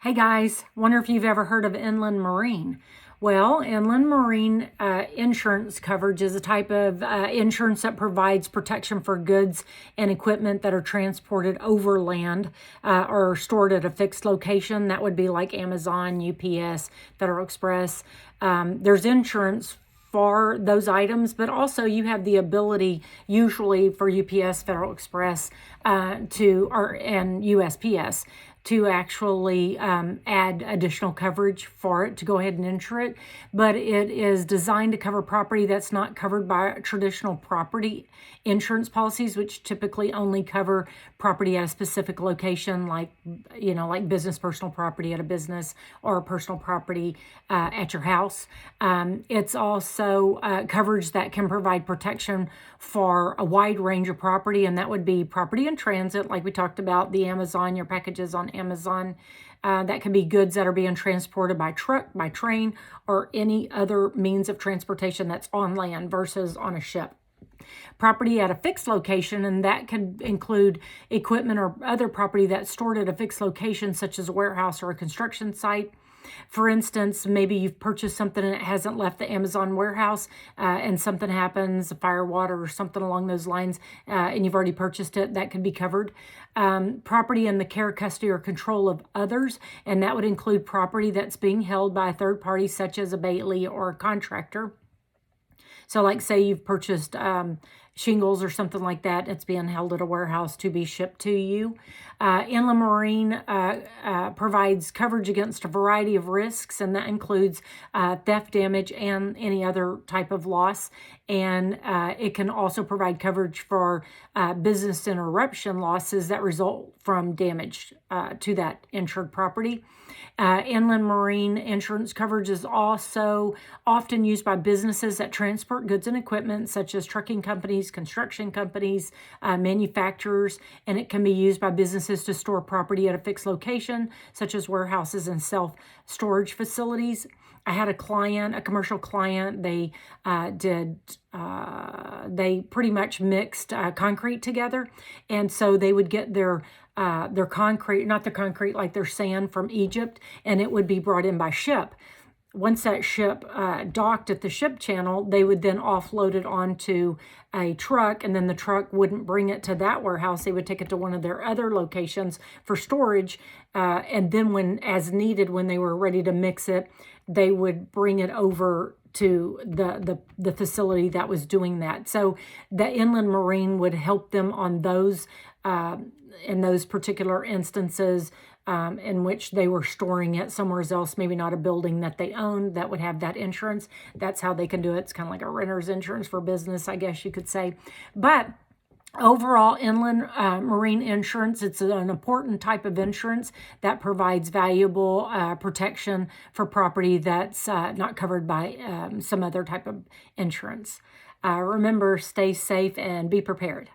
Hey guys, wonder if you've ever heard of inland marine. Well, inland marine insurance coverage is a type of insurance that provides protection for goods and equipment that are transported over land or stored at a fixed location. That would be like Amazon, UPS, Federal Express. There's insurance for those items, but also you have the ability, usually for UPS, Federal Express, and USPS, to actually add additional coverage for it to go ahead and insure it. But it is designed to cover property that's not covered by traditional property insurance policies, which typically only cover property at a specific location, like business personal property at a business or personal property at your house. It's also coverage that can provide protection for a wide range of property, and that would be property in transit, like we talked about, the Amazon, your packages on Amazon. That can be goods that are being transported by truck, by train, or any other means of transportation that's on land versus on a ship. Property at a fixed location, and that could include equipment or other property that's stored at a fixed location, such as a warehouse or a construction site. For instance, maybe you've purchased something and it hasn't left the Amazon warehouse and something happens, a fire, water, or something along those lines, and you've already purchased it, that could be covered. Property in the care, custody, or control of others, and that would include property that's being held by a third party, such as a bailee or a contractor. So like say you've purchased shingles or something like that, it's being held at a warehouse to be shipped to you. Inland marine provides coverage against a variety of risks, and that includes theft, damage, and any other type of loss. And it can also provide coverage for business interruption losses that result from damage to that insured property. Inland marine insurance coverage is also often used by businesses that transport goods and equipment, such as trucking companies, construction companies, manufacturers, and it can be used by businesses to store property at a fixed location, such as warehouses and self-storage facilities. I had a client, a commercial client, they pretty much mixed concrete together. And so they would get their concrete, not the concrete, like their sand from Egypt, and it would be brought in by ship. Once that ship docked at the ship channel, they would then offload it onto a truck, and then the truck wouldn't bring it to that warehouse. They would take it to one of their other locations for storage. And then when they were ready to mix it, they would bring it over to the facility that was doing that. So the inland marine would help them on those in those particular instances in which they were storing it somewhere else, maybe not a building that they owned that would have that insurance. That's how they can do it. It's kind of like a renter's insurance for business, I guess you could say. But overall, inland marine insurance, it's an important type of insurance that provides valuable protection for property that's not covered by some other type of insurance. Remember, stay safe and be prepared.